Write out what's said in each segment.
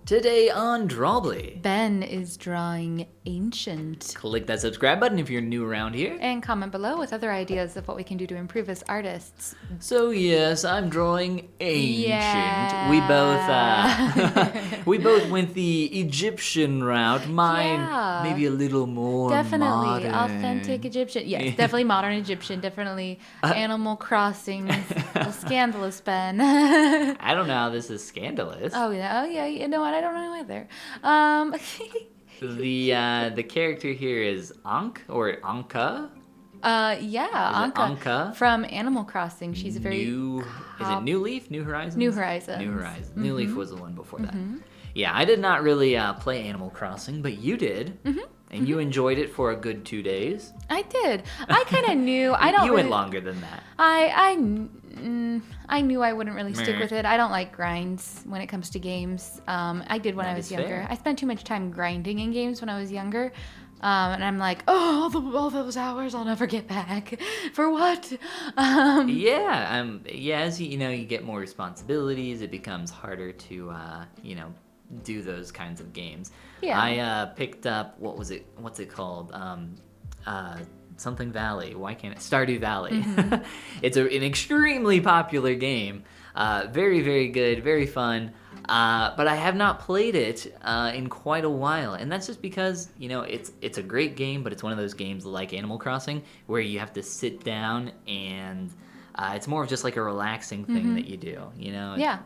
Today on Drawbli. Ben is drawing Ancient. Click that subscribe button if you're new around here. And comment below with other ideas of what we can do to improve as artists. So yes, I'm drawing Ancient. Yeah. We both went the Egyptian route. Mine maybe a little more definitely modern. Authentic Egyptian. Yes, definitely modern Egyptian. Definitely Animal Crossing. Scandalous, Ben. I don't know how this is scandalous. Oh yeah. You know what? I don't know either. The character here is Ankh or Ankha. Ankha. Ankha? From Animal Crossing. She's a very Is it New Leaf? New Horizons? New Horizons. New Horizons. Mm-hmm. New Leaf was the one before that. Yeah, I did not really play Animal Crossing, but you did. And you enjoyed it for a good 2 days. I did. I kind of knew. You went longer than that. I knew I wouldn't really stick with it. I don't like grinds when it comes to games. I did when I was younger. Fair. I spent too much time grinding in games when I was younger. And I'm like, all those hours I'll never get back. For what? As you get more responsibilities, it becomes harder to do those kinds of games. Yeah. I picked up what's it called? Something Valley. Why can't it? Stardew Valley. It's an extremely popular game. Very, very good, very fun. But I have not played it in quite a while, and that's just because it's a great game, but it's one of those games like Animal Crossing where you have to sit down and it's more of just like a relaxing thing that you do. Yeah.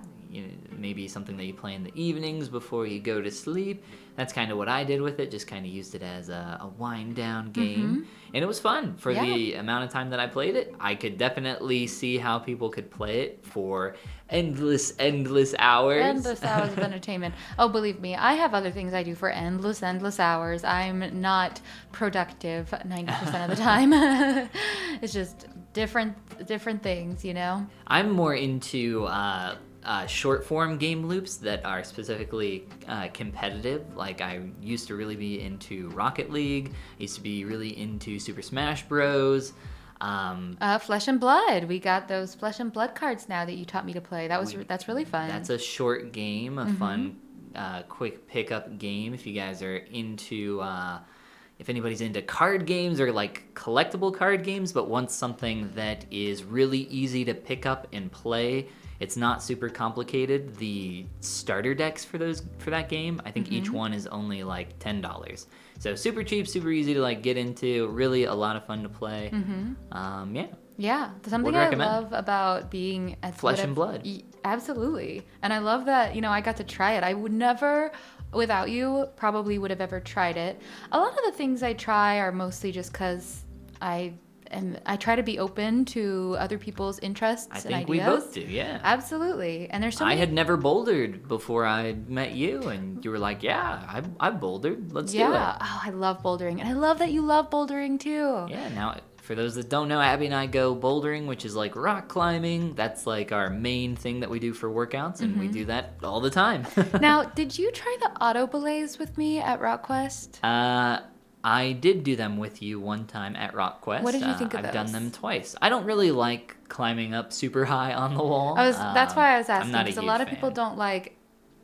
Maybe something that you play in the evenings before you go to sleep. That's kind of what I did with it. Just kind of used it as a wind down game, and it was fun for the amount of time that I played it. I could definitely see how people could play it for endless hours. Endless hours of entertainment. Oh, believe me, I have other things I do for endless hours. I'm not productive 90% of the time. It's just different things, I'm more into short form game loops that are specifically competitive. Like I used to really be into Rocket League. I used to be really into Super Smash Bros. Flesh and Blood. We got those Flesh and Blood cards now that you taught me to play. That's really fun. That's a short game, a fun, quick pickup game. If you guys are into, if anybody's into card games or like collectible card games, but wants something that is really easy to pick up and play. It's not super complicated. The starter decks for that game, I think each one is only like $10. So super cheap, super easy to like get into. Really a lot of fun to play. Yeah, something I love about being at Flesh and Blood. Absolutely, and I love that I got to try it. I would never, without you, probably would have ever tried it. A lot of the things I try are mostly just because I try to be open to other people's interests and ideas. I think we both do, yeah. Absolutely. And there's so many... I had never bouldered before I met you, and you were like, yeah, I've bouldered. Let's do it. Yeah. Oh, I love bouldering. And I love that you love bouldering, too. Yeah, now, for those that don't know, Abby and I go bouldering, which is like rock climbing. That's like our main thing that we do for workouts, and we do that all the time. Now, did you try the auto belays with me at RockQuest? I did do them with you one time at RockQuest. What did you think of those? I've done them twice. I don't really like climbing up super high on the wall. That's why I was asking, because a lot of people don't like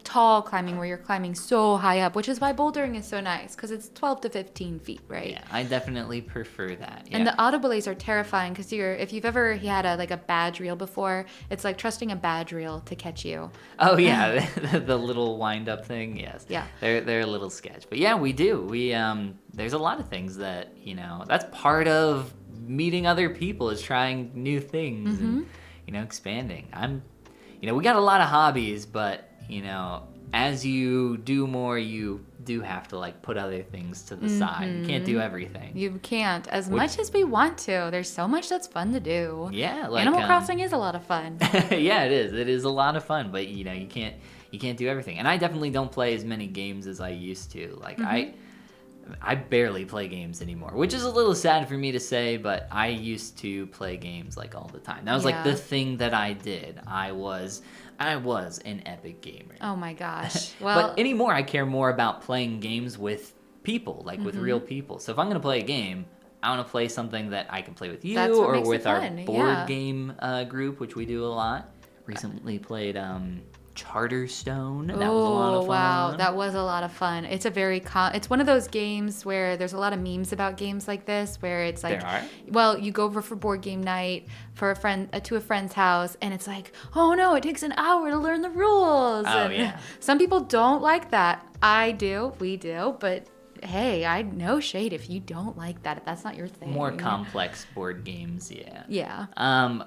tall climbing where you're climbing so high up, which is why bouldering is so nice, because it's 12 to 15 feet, right? Yeah, I definitely prefer that. Yeah. And the auto belays are terrifying because if you've ever had a badge reel before, it's like trusting a badge reel to catch you. Oh yeah, the little wind up thing. Yes. Yeah. They're a little sketch, but yeah, we do. There's a lot of things that that's part of meeting other people, is trying new things and expanding. We got a lot of hobbies, but as you do more, you do have to like put other things to the side. You can't do everything. You can't, much as we want to. There's so much that's fun to do. Yeah, like Animal Crossing is a lot of fun. Yeah, it is. It is a lot of fun, but you can't do everything. And I definitely don't play as many games as I used to. Like I barely play games anymore, which is a little sad for me to say, but I used to play games like all the time. That was like the thing that I did. I was an epic gamer. Oh my gosh. Well, but anymore, I care more about playing games with people, like with real people. So if I'm going to play a game, I want to play something that I can play with you or with our board game group, which we do a lot. Recently played Charterstone. That was a lot of fun. Wow, that was a lot of fun. It's a very it's one of those games where there's a lot of memes about games like this, where it's like, There are? well, you go over for board game night for a friend to a friend's house, and it's like, oh no, it takes an hour to learn the rules. Oh, And yeah. some people don't like that. I do, we do, but hey, I no shade if you don't like that. If that's not your thing. More complex board games, yeah. Yeah.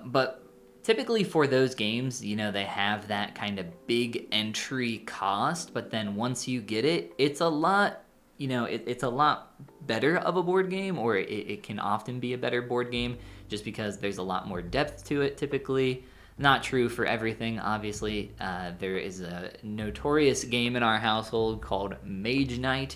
But typically for those games, you know, they have that kind of big entry cost, but then once you get it, it's a lot, you know, it's a lot better of a board game, or it can often be a better board game just because there's a lot more depth to it typically. Not true for everything, obviously. There is a notorious game in our household called Mage Knight,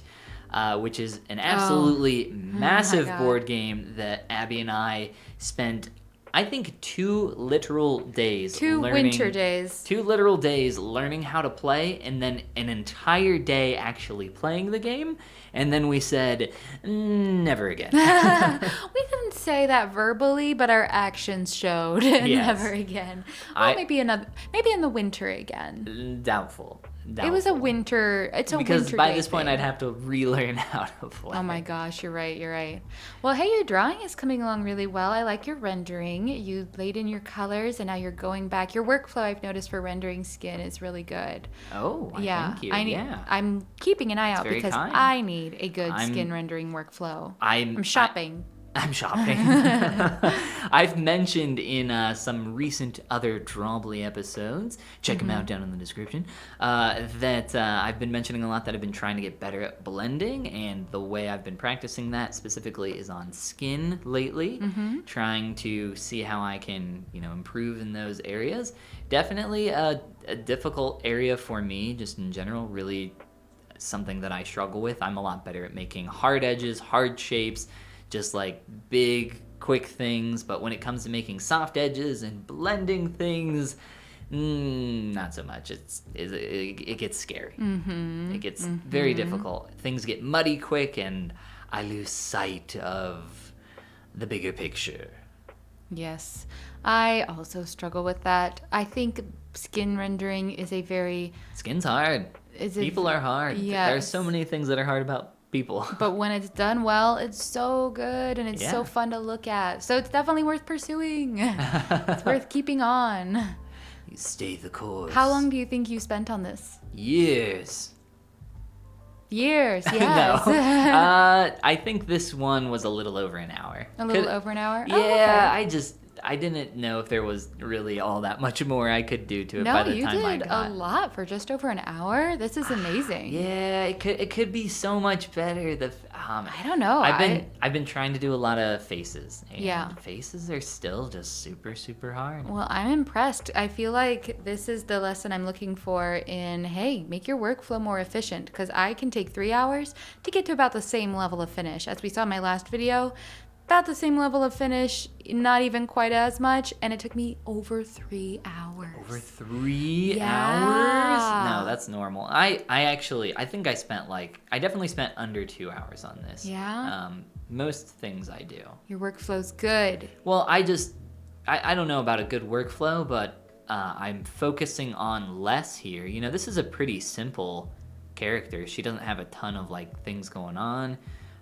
which is an absolutely massive board game that Abby and I spent, I think, 2 literal days. 2 winter days. 2 literal days learning how to play, and then an entire day actually playing the game. And then we said, never again. We didn't say that verbally, but our actions showed Yes. never again. Well, maybe in the winter again. Doubtful. It was a winter. It's a because winter by day this point thing. I'd have to relearn how to play. Oh my gosh, you're right. You're right. Well, hey, your drawing is coming along really well. I like your rendering. You laid in your colors, and now you're going back. Your workflow, I've noticed, for rendering skin is really good. Oh, Yeah, thank you. Yeah, I'm keeping an eye out very because kind. I need a good skin rendering workflow. I'm shopping. I'm shopping. I've mentioned in some recent other Drawbli episodes, check them out down in the description, that I've been mentioning a lot that I've been trying to get better at blending, and the way I've been practicing that specifically is on skin lately, trying to see how I can, you know, improve in those areas. Definitely a difficult area for me, just in general, really something that I struggle with. I'm a lot better at making hard edges, hard shapes, just like big, quick things. But when it comes to making soft edges and blending things, not so much. It gets scary. It gets very difficult. Things get muddy quick, and I lose sight of the bigger picture. Yes, I also struggle with that. I think skin rendering is a very... Skin's hard. People are hard. Yes. There are so many things that are hard about people. But when it's done well, it's so good, and it's so fun to look at. So it's definitely worth pursuing. It's worth keeping on. You stay the course. How long do you think you spent on this? Years. Years, yes. No. I think this one was a little over an hour. A little over an hour? Yeah, Oh, okay. I didn't know if there was really all that much more I could do to it by No, the you time I did got. a lot for just over an hour. This is amazing. Yeah, it could be so much better. I don't know. I've been trying to do a lot of faces. And Yeah. faces are still just super, super hard. Well, I'm impressed. I feel like this is the lesson I'm looking for in, hey, make your workflow more efficient, because I can take 3 hours to get to about the same level of finish. As we saw in my last video, about the same level of finish, not even quite as much, and it took me over 3 hours. Over 3 Yeah. hours? No, that's normal. I think I definitely spent under 2 hours on this. Yeah? Most things I do. Your workflow's good. Well, I don't know about a good workflow, but I'm focusing on less here. You know, this is a pretty simple character. She doesn't have a ton of like things going on,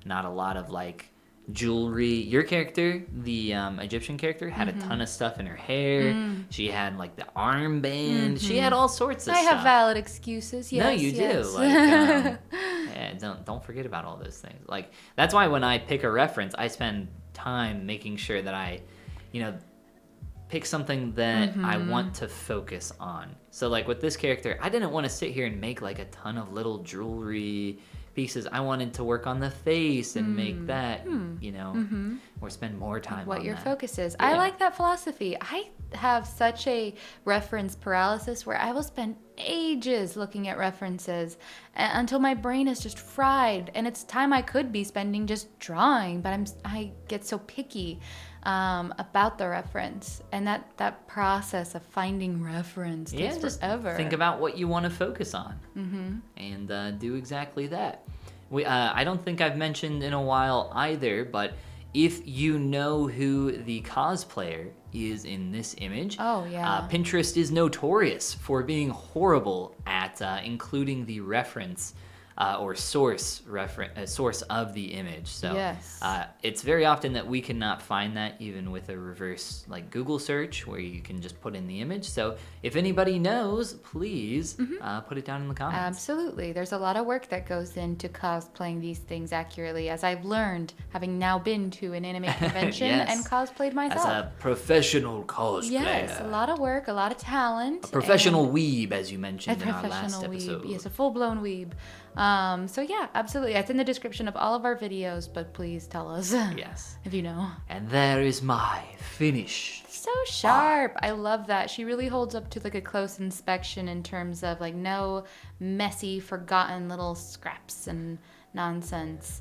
not a lot of like jewelry. Your character, the Egyptian character, had a ton of stuff in her hair. She had like the armband. She had all sorts of I stuff. have valid excuses. Yes, No, you yes. do. Like, yeah, don't forget about all those things. Like that's why when I pick a reference, I spend time making sure that I, you know, pick something that I want to focus on. So like with this character, I didn't want to sit here and make like a ton of little jewelry pieces. I wanted to work on the face and make that, you know, or spend more time What on your that. focus is. Yeah. I like that philosophy. I have such a reference paralysis where I will spend ages looking at references until my brain is just fried, and it's time I could be spending just drawing, but I get so picky about the reference, and that process of finding reference takes just forever. think about what you want to focus on and do exactly that. I don't think I've mentioned in a while either, but if you know who the cosplayer is in this image, Oh, yeah. Pinterest is notorious for being horrible at including the reference or source of the image. So Yes. it's very often that we cannot find that even with a reverse like Google search where you can just put in the image. So if anybody knows, please put it down in the comments. Absolutely. There's a lot of work that goes into cosplaying these things accurately, as I've learned, having now been to an anime convention Yes. and cosplayed myself. As a professional cosplayer. Yes, a lot of work, a lot of talent. A professional weeb, as you mentioned in our last episode. Weeb. Yes, a full-blown weeb. So yeah, absolutely. It's in the description of all of our videos, but please tell us Yes. if you know. And there is my finish. So sharp. I love that. She really holds up to like a close inspection in terms of like no messy, forgotten little scraps and nonsense.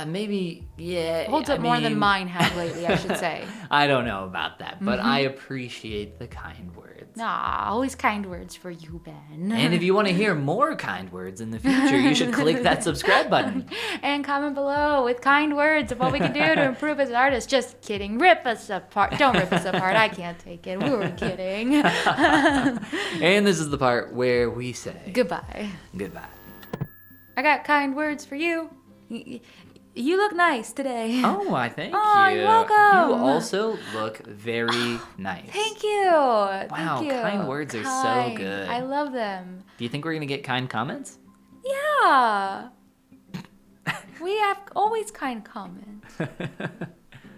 Maybe, yeah. Holds up more than mean, mine have lately, I should say. I don't know about that, but I appreciate the kind words. Nah, always kind words for you, Ben. And if you want to hear more kind words in the future, you should click that subscribe button. And comment below with kind words of what we can do to improve as artists. Just kidding. Rip us apart. Don't rip us apart. I can't take it. We were kidding. And this is the part where we say Goodbye. goodbye. I got kind words for you. You look nice today. Oh, I thank Oh, you. you're welcome. You also look very nice. Thank you. Wow, Thank you. kind words are so good. I love them. Do you think we're going to get kind comments? Yeah. We have always kind comments.